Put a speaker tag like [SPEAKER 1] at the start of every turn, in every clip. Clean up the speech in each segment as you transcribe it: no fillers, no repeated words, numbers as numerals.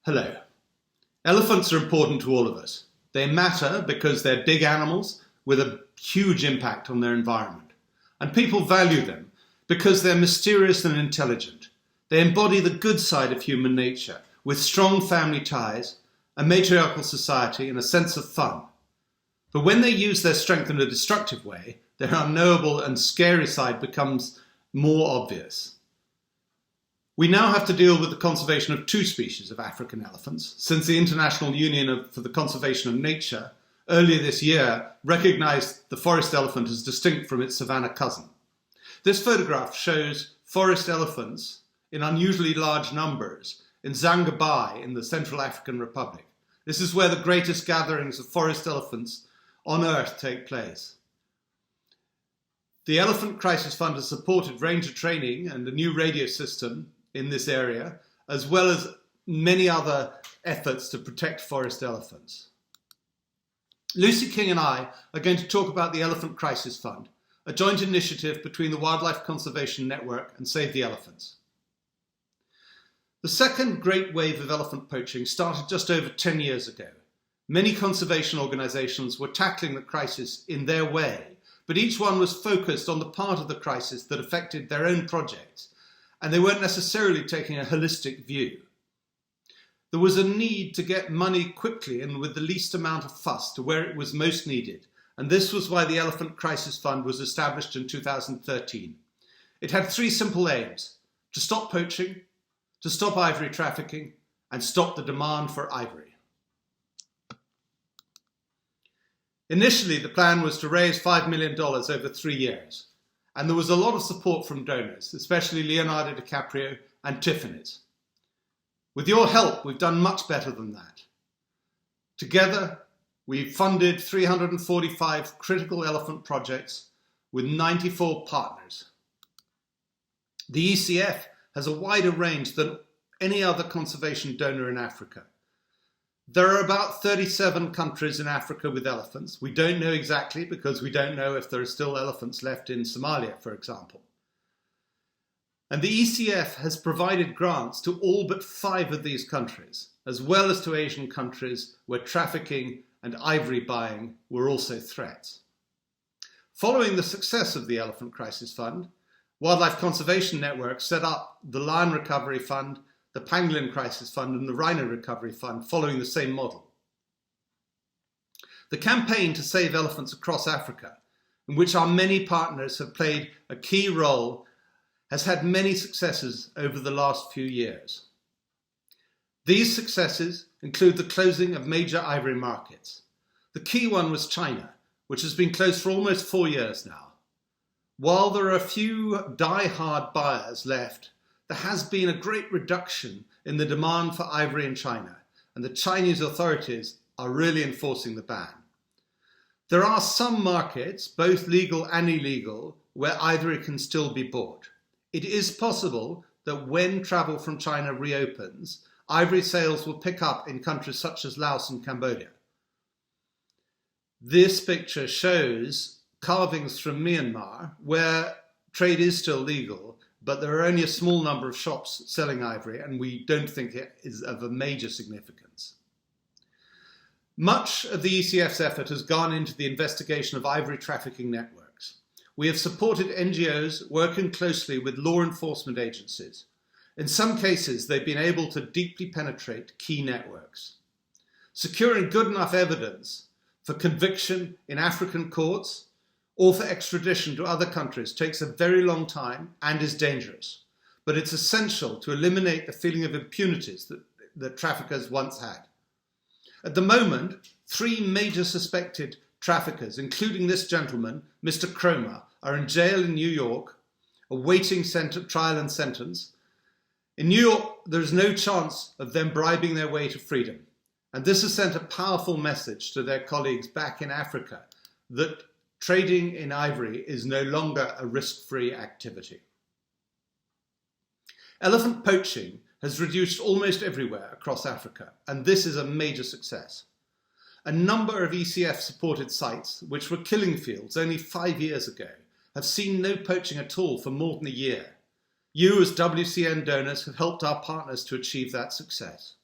[SPEAKER 1] Hello. Elephants are important to all of us. They matter because they're big animals with a huge impact on their environment. And people value them because they're mysterious and intelligent. They embody the good side of human nature, with strong family ties, a matriarchal society, and a sense of fun. But when they use their strength in a destructive way, their unknowable and scary side becomes more obvious. We now have to deal with the conservation of two species of African elephants, since the International Union for the Conservation of Nature earlier this year recognized the forest elephant as distinct from its savanna cousin. This photograph shows forest elephants in unusually large numbers in Zanzibar in the Central African Republic. This is where the greatest gatherings of forest elephants on Earth take place. The Elephant Crisis Fund has supported ranger training and a new radio system in this area, as well as many other efforts to protect forest elephants. Lucy King and I are going to talk about the Elephant Crisis Fund, a joint initiative between the Wildlife Conservation Network and Save the Elephants. The second great wave of elephant poaching started just over 10 years ago. Many conservation organisations were tackling the crisis in their way, but each one was focused on the part of the crisis that affected their own projects, and they weren't necessarily taking a holistic view. There was a need to get money quickly and with the least amount of fuss to where it was most needed, and this was why the Elephant Crisis Fund was established in 2013. It had three simple aims: to stop poaching, to stop ivory trafficking, and stop the demand for ivory. Initially, the plan was to raise $5 million over 3 years, and there was a lot of support from donors, especially Leonardo DiCaprio and Tiffany's. With your help, we've done much better than that. Together, we've funded 345 critical elephant projects with 94 partners. The ECF has a wider range than any other conservation donor in Africa. There are about 37 countries in Africa with elephants. We don't know exactly because we don't know if there are still elephants left in Somalia, for example. And the ECF has provided grants to all but 5 of these countries, as well as to Asian countries where trafficking and ivory buying were also threats. Following the success of the Elephant Crisis Fund, Wildlife Conservation Network set up the Lion Recovery Fund, the Pangolin Crisis Fund and the Rhino Recovery Fund, following the same model. The campaign to save elephants across Africa, in which our many partners have played a key role, has had many successes over the last few years. These successes include the closing of major ivory markets. The key one was China, which has been closed for almost 4 years now. While there are a few die-hard buyers left, there has been a great reduction in the demand for ivory in China, and the Chinese authorities are really enforcing the ban. There are some markets, both legal and illegal, where ivory can still be bought. It is possible that when travel from China reopens, ivory sales will pick up in countries such as Laos and Cambodia. This picture shows carvings from Myanmar, where trade is still legal, but there are only a small number of shops selling ivory, and we don't think it is of a major significance. Much of the ECF's effort has gone into the investigation of ivory trafficking networks. We have supported NGOs working closely with law enforcement agencies. In some cases, they've been able to deeply penetrate key networks. Securing good enough evidence for conviction in African courts or for extradition to other countries takes a very long time and is dangerous. But it's essential to eliminate the feeling of impunity that traffickers once had. At the moment, 3 major suspected traffickers, including this gentleman, Mr. Cromer, are in jail in New York, awaiting trial and sentence. In New York, there is no chance of them bribing their way to freedom. And this has sent a powerful message to their colleagues back in Africa that trading in ivory is no longer a risk-free activity. Elephant poaching has reduced almost everywhere across Africa, and this is a major success. A number of ECF-supported sites, which were killing fields only 5 years ago, have seen no poaching at all for more than a year. You, as WCN donors, have helped our partners to achieve that success.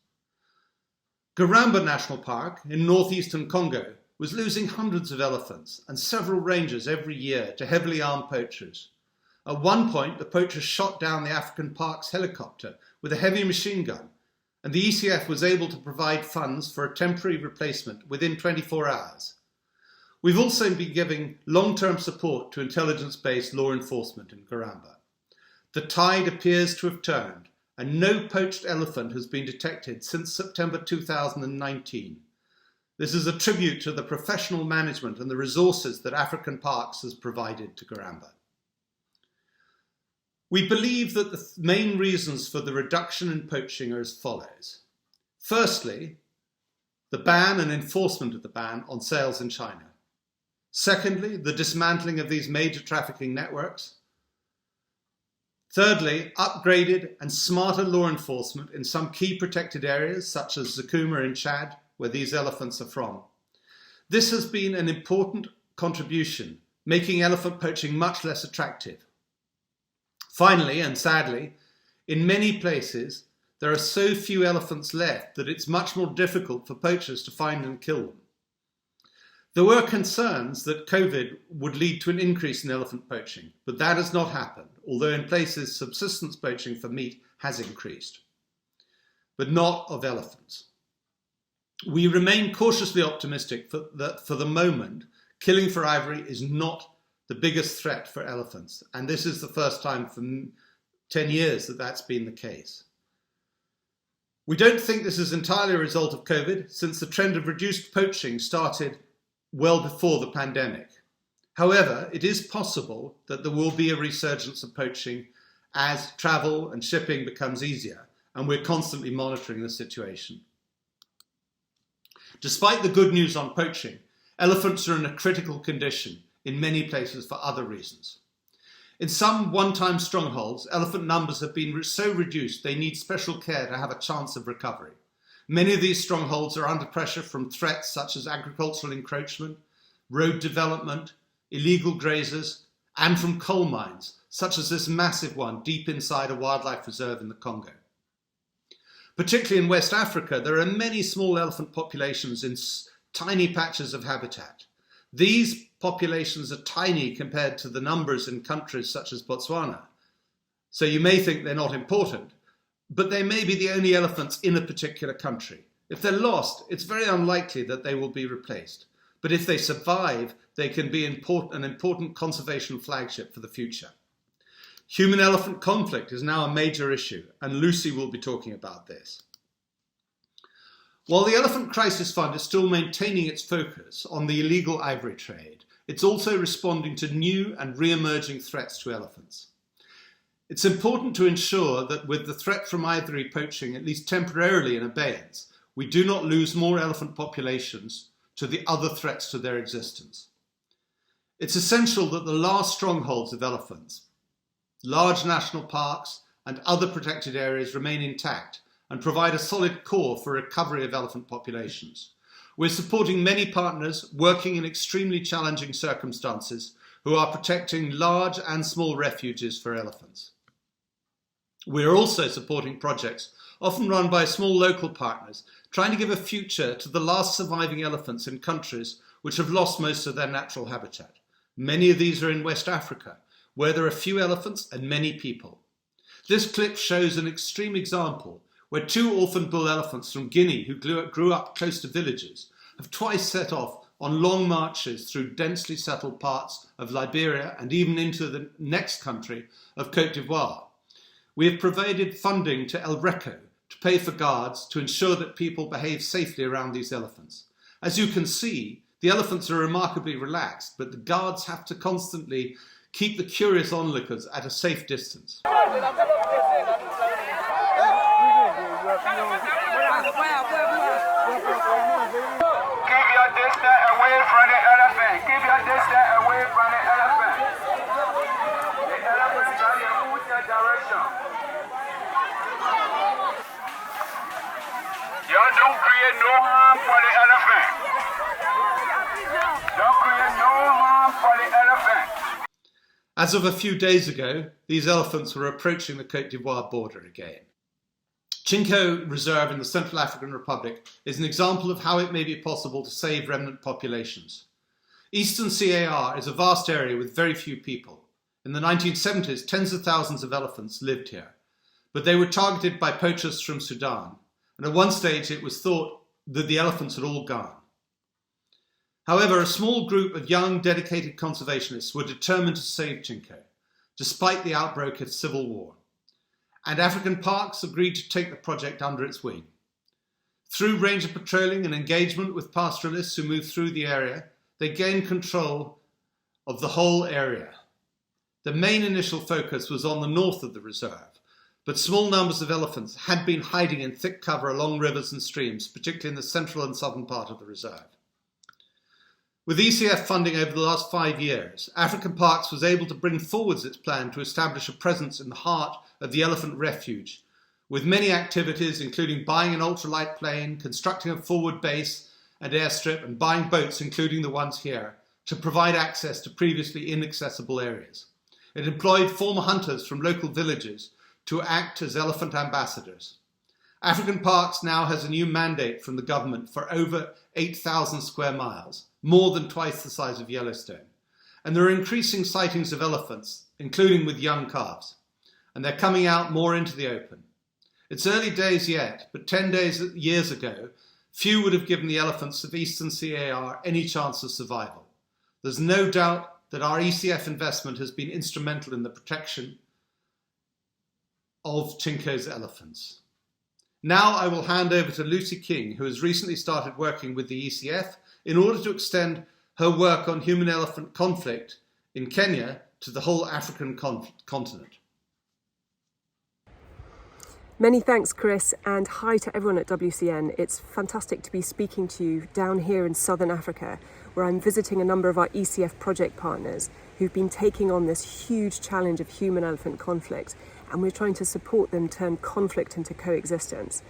[SPEAKER 1] Garamba National Park in northeastern Congo was losing hundreds of elephants and several rangers every year to heavily armed poachers. At one point, the poachers shot down the African Park's helicopter with a heavy machine gun, and the ECF was able to provide funds for a temporary replacement within 24 hours. We've also been giving long-term support to intelligence-based law enforcement in Garamba. The tide appears to have turned, and no poached elephant has been detected since September 2019. This is a tribute to the professional management and the resources that African Parks has provided to Garamba. We believe that the main reasons for the reduction in poaching are as follows. Firstly, the ban and enforcement of the ban on sales in China. Secondly, the dismantling of these major trafficking networks. Thirdly, upgraded and smarter law enforcement in some key protected areas, such as Zakuma in Chad, where these elephants are from. This has been an important contribution, making elephant poaching much less attractive. Finally, and sadly, in many places, there are so few elephants left that it's much more difficult for poachers to find and kill them. There were concerns that COVID would lead to an increase in elephant poaching, but that has not happened, although in places subsistence poaching for meat has increased, but not of elephants. We remain cautiously optimistic that for the moment, killing for ivory is not the biggest threat for elephants, and this is the first time for 10 years that that's been the case. We don't think this is entirely a result of COVID, since the trend of reduced poaching started well before the pandemic. However, it is possible that there will be a resurgence of poaching as travel and shipping becomes easier, and we're constantly monitoring the situation. Despite the good news on poaching, elephants are in a critical condition in many places for other reasons. In some one-time strongholds, elephant numbers have been so reduced they need special care to have a chance of recovery. Many of these strongholds are under pressure from threats such as agricultural encroachment, road development, illegal grazers, and from coal mines, such as this massive one deep inside a wildlife reserve in the Congo. Particularly in West Africa, there are many small elephant populations in tiny patches of habitat. These populations are tiny compared to the numbers in countries such as Botswana, so you may think they're not important, but they may be the only elephants in a particular country. If they're lost, it's very unlikely that they will be replaced, but if they survive, they can be an important conservation flagship for the future. Human-elephant conflict is now a major issue, and Lucy will be talking about this. While the Elephant Crisis Fund is still maintaining its focus on the illegal ivory trade, it's also responding to new and re-emerging threats to elephants. It's important to ensure that with the threat from ivory poaching at least temporarily in abeyance, we do not lose more elephant populations to the other threats to their existence. It's essential that the last strongholds of elephants, large national parks and other protected areas remain intact and provide a solid core for recovery of elephant populations. We're supporting many partners working in extremely challenging circumstances who are protecting large and small refuges for elephants. We're also supporting projects often run by small local partners trying to give a future to the last surviving elephants in countries which have lost most of their natural habitat. Many of these are in West Africa, where there are few elephants and many people. This clip shows an extreme example where two orphan bull elephants from Guinea who grew up close to villages have twice set off on long marches through densely settled parts of Liberia and even into the next country of Côte d'Ivoire. We have provided funding to El Reco to pay for guards to ensure that people behave safely around these elephants. As you can see, the elephants are remarkably relaxed, but the guards have to constantly keep the curious onlookers at a safe distance.
[SPEAKER 2] Y'all don't create no harm for the elephant. Don't create no harm for the elephant.
[SPEAKER 1] As of a few days ago, these elephants were approaching the Côte d'Ivoire border again. Chinko Reserve in the Central African Republic is an example of how it may be possible to save remnant populations. Eastern CAR is a vast area with very few people. In the 1970s, tens of thousands of elephants lived here, but they were targeted by poachers from Sudan, and at one stage it was thought that the elephants had all gone. However, a small group of young, dedicated conservationists were determined to save Chinko, despite the outbreak of civil war, and African Parks agreed to take the project under its wing. Through ranger patrolling and engagement with pastoralists who moved through the area, they gained control of the whole area. The main initial focus was on the north of the reserve, but small numbers of elephants had been hiding in thick cover along rivers and streams, particularly in the central and southern part of the reserve. With ECF funding over the last 5 years, African Parks was able to bring forwards its plan to establish a presence in the heart of the elephant refuge, with many activities including buying an ultralight plane, constructing a forward base and airstrip, and buying boats, including the ones here, to provide access to previously inaccessible areas. It employed former hunters from local villages to act as elephant ambassadors. African Parks now has a new mandate from the government for over 8,000 square miles, more than twice the size of Yellowstone. And there are increasing sightings of elephants, including with young calves, and they're coming out more into the open. It's early days yet, but 10 years ago, few would have given the elephants of Eastern CAR any chance of survival. There's no doubt that our ECF investment has been instrumental in the protection of Chinko's elephants. Now I will hand over to Lucy King, who has recently started working with the ECF in order to extend her work on human-elephant conflict in Kenya to the whole African continent.
[SPEAKER 3] Many thanks, Chris, and hi to everyone at WCN. It's fantastic to be speaking to you down here in Southern Africa, where I'm visiting a number of our ECF project partners who've been taking on this huge challenge of human-elephant conflict, and we're trying to support them turn conflict into coexistence.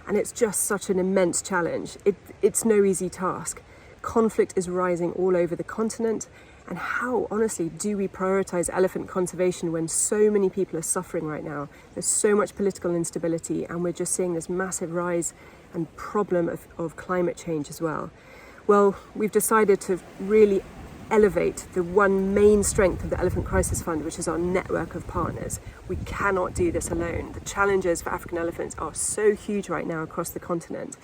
[SPEAKER 3] And it's just such an immense challenge. It's no easy task. Conflict is rising all over the continent, and how, honestly, do we prioritise elephant conservation when so many people are suffering right now? There's so much political instability, and we're just seeing this massive rise and problem of climate change as well. Well, we've decided to really elevate the one main strength of the Elephant Crisis Fund, which is our network of partners. We cannot do this alone. The challenges for African elephants are so huge right now across the continent.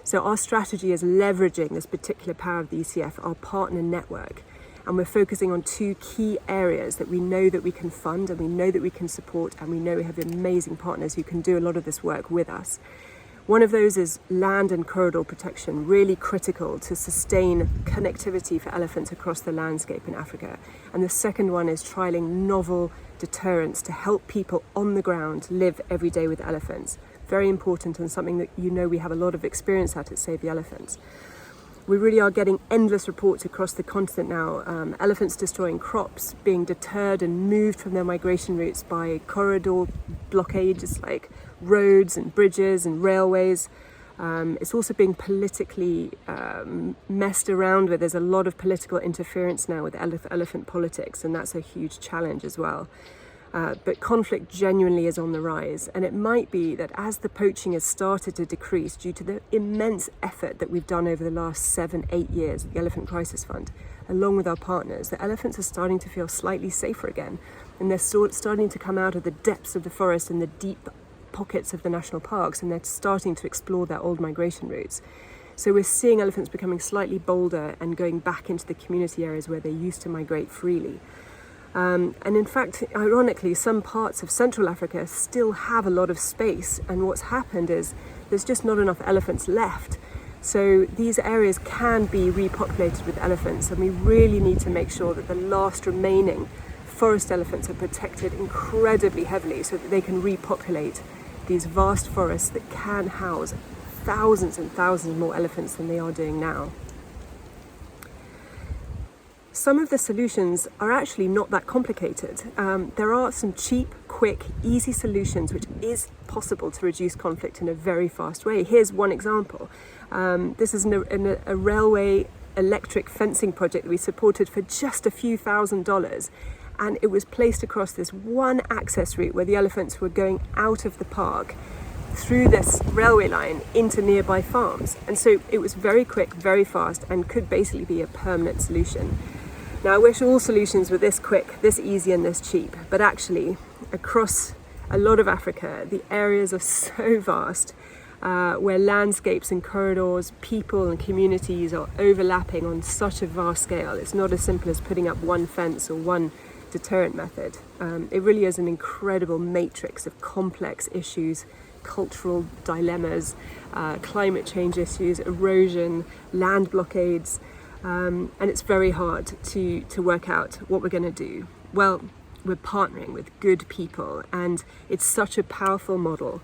[SPEAKER 3] So our strategy is leveraging this particular power of the ECF, our partner network. And we're focusing on two key areas that we know that we can fund and we know that we can support, and we know we have amazing partners who can do a lot of this work with us. One of those is land and corridor protection, really critical to sustain connectivity for elephants across the landscape in Africa. And the second one is trialling novel deterrents to help people on the ground live every day with elephants. Very important, and something that you know we have a lot of experience at Save the Elephants. We really are getting endless reports across the continent now. Elephants destroying crops, being deterred and moved from their migration routes by corridor blockades like roads and bridges and railways. It's also being politically messed around with. There's a lot of political interference now with elephant politics, and that's a huge challenge as well. But conflict genuinely is on the rise, and it might be that as the poaching has started to decrease due to the immense effort that we've done over the last 7-8 years at the Elephant Crisis Fund, along with our partners, the elephants are starting to feel slightly safer again, and they're starting to come out of the depths of the forest and the deep pockets of the national parks, and they're starting to explore their old migration routes. So we're seeing elephants becoming slightly bolder and going back into the community areas where they used to migrate freely. And in fact, ironically, some parts of Central Africa still have a lot of space, and what's happened is there's just not enough elephants left. So these areas can be repopulated with elephants, and we really need to make sure that the last remaining forest elephants are protected incredibly heavily so that they can repopulate these vast forests that can house thousands and thousands more elephants than they are doing now. Some of the solutions are actually not that complicated. There are some cheap, quick, easy solutions which is possible to reduce conflict in a very fast way. Here's one example. This is a railway electric fencing project that we supported for just a few $1,000s. And it was placed across this one access route where the elephants were going out of the park through this railway line into nearby farms. And so it was very quick, very fast, and could basically be a permanent solution. Now, I wish all solutions were this quick, this easy, and this cheap, but actually, across a lot of Africa, the areas are so vast, where landscapes and corridors, people and communities are overlapping on such a vast scale. It's not as simple as putting up one fence or one deterrent method. It really is an incredible matrix of complex issues, cultural dilemmas, climate change issues, erosion, land blockades, and it's very hard to work out what we're going to do. Well, we're partnering with good people, and it's such a powerful model.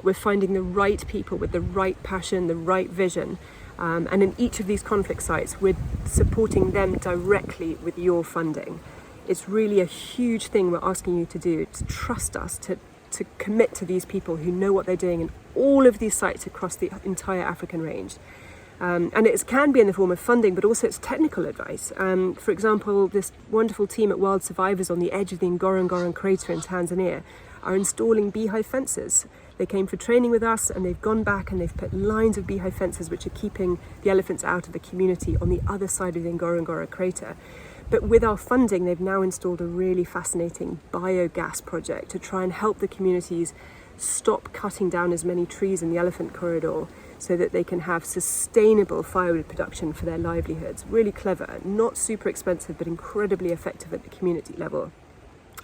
[SPEAKER 3] We're finding the right people with the right passion, the right vision, and in each of these conflict sites, we're supporting them directly with your funding. It's really a huge thing we're asking you to do, to trust us, to commit to these people who know what they're doing in all of these sites across the entire African range. And it can be in the form of funding, but also it's technical advice. For example, this wonderful team at Wild Survivors on the edge of the Ngorongoro crater in Tanzania are installing beehive fences. They came for training with us, and they've gone back and they've put lines of beehive fences which are keeping the elephants out of the community on the other side of the Ngorongoro crater. But with our funding, they've now installed a really fascinating biogas project to try and help the communities stop cutting down as many trees in the elephant corridor, so that they can have sustainable firewood production for their livelihoods. Really clever, not super expensive, but incredibly effective at the community level.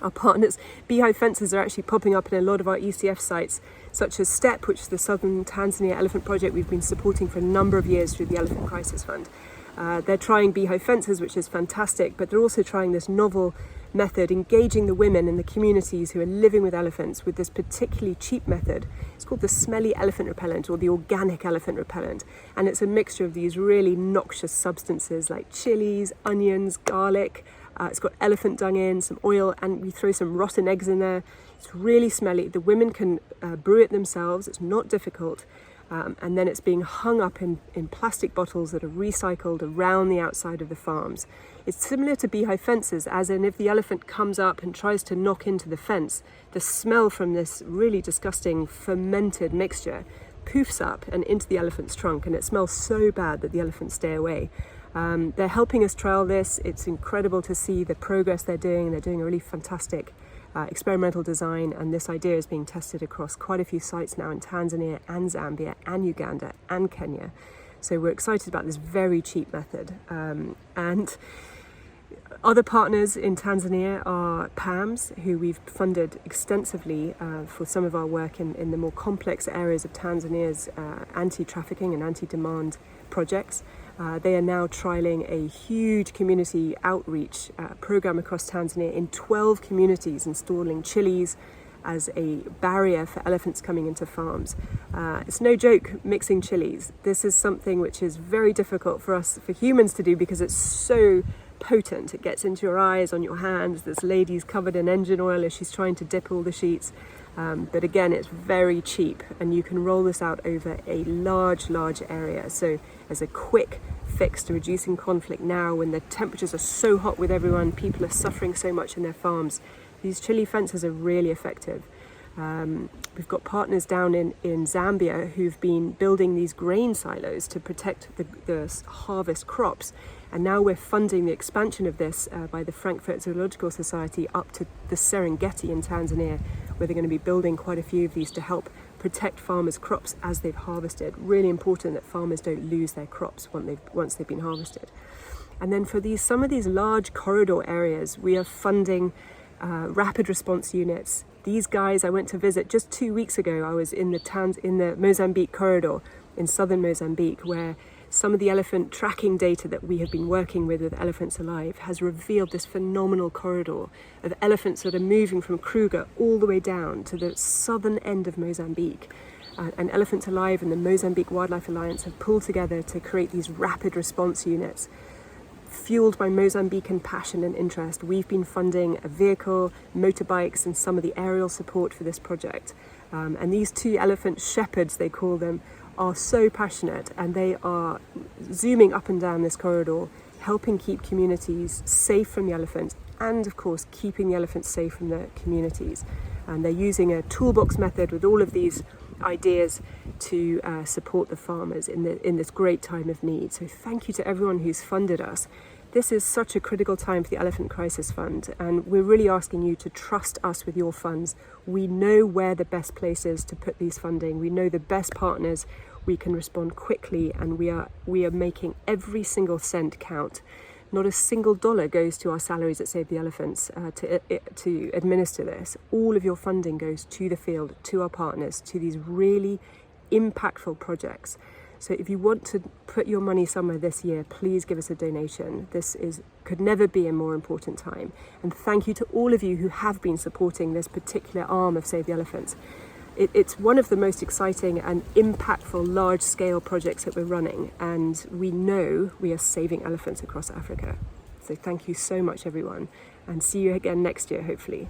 [SPEAKER 3] Our partners, Beehive Fences, are actually popping up in a lot of our ECF sites, such as STEP, which is the Southern Tanzania Elephant Project we've been supporting for a number of years through the Elephant Crisis Fund. They're trying Beehive Fences, which is fantastic, but they're also trying this novel method, engaging the women in the communities who are living with elephants with this particularly cheap method. It's called the Smelly elephant repellent, or the organic elephant repellent, and it's a mixture of these really noxious substances like chilies, onions, garlic. It's got elephant dung in, some oil, and we throw some rotten eggs in there. It's really smelly. The women can brew it themselves. It's not difficult. And then it's being hung up in plastic bottles that are recycled around the outside of the farms. It's similar to Beehive Fences, as in if the elephant comes up and tries to knock into the fence, the smell from this really disgusting fermented mixture poofs up and into the elephant's trunk, and it smells so bad that the elephants stay away. They're helping us trial this. It's incredible to see the progress they're doing. They're doing a really fantastic experimental design, and this idea is being tested across quite a few sites now in Tanzania and Zambia and Uganda and Kenya. So we're excited about this very cheap method. And other partners in Tanzania are PAMS, who we've funded extensively for some of our work in the more complex areas of Tanzania's anti-trafficking and anti-demand projects. They are now trialling a huge community outreach program across Tanzania in 12 communities, installing chilies as a barrier for elephants coming into farms. It's no joke mixing chilies. This is something which is very difficult for us, for humans, to do, because it's so potent. It gets into your eyes, on your hands. This lady's covered in engine oil as she's trying to dip all the sheets. But again, it's very cheap, and you can roll this out over a large area. So as a quick fix to reducing conflict now, when the temperatures are so hot with everyone, people are suffering so much in their farms, these chili fences are really effective. We've got partners down in Zambia who've been building these grain silos to protect the harvest crops. And now we're funding the expansion of this by the Frankfurt Zoological Society up to the Serengeti in Tanzania, where they're going to be building quite a few of these to help protect farmers' crops as they've harvested. Really important that farmers don't lose their crops once they've been harvested. And then for some of these large corridor areas, we are funding rapid response units. These guys I went to visit just 2 weeks ago. I was in the Mozambique corridor in southern Mozambique, where some of the elephant tracking data that we have been working with Elephants Alive has revealed this phenomenal corridor of elephants that are moving from Kruger all the way down to the southern end of Mozambique. And Elephants Alive and the Mozambique Wildlife Alliance have pulled together to create these rapid response units. Fueled by Mozambican passion and interest, we've been funding a vehicle, motorbikes, and some of the aerial support for this project. And these two elephant shepherds, they call them, are so passionate, and they are zooming up and down this corridor, helping keep communities safe from the elephants, and of course keeping the elephants safe from the communities. And they're using a toolbox method with all of these ideas to support the farmers in this great time of need. So thank you to everyone who's funded us. This is such a critical time for the Elephant Crisis Fund, and we're really asking you to trust us with your funds. We know where the best place is to put these funding. We know the best partners. We can respond quickly, and we are making every single cent count. Not a single dollar goes to our salaries at Save the Elephants to administer this. All of your funding goes to the field, to our partners, to these really impactful projects. So if you want to put your money somewhere this year, please give us a donation. Could never be a more important time. And thank you to all of you who have been supporting this particular arm of Save the Elephants. It's one of the most exciting and impactful large-scale projects that we're running, and we know we are saving elephants across Africa. So thank you so much, everyone, and see you again next year, hopefully.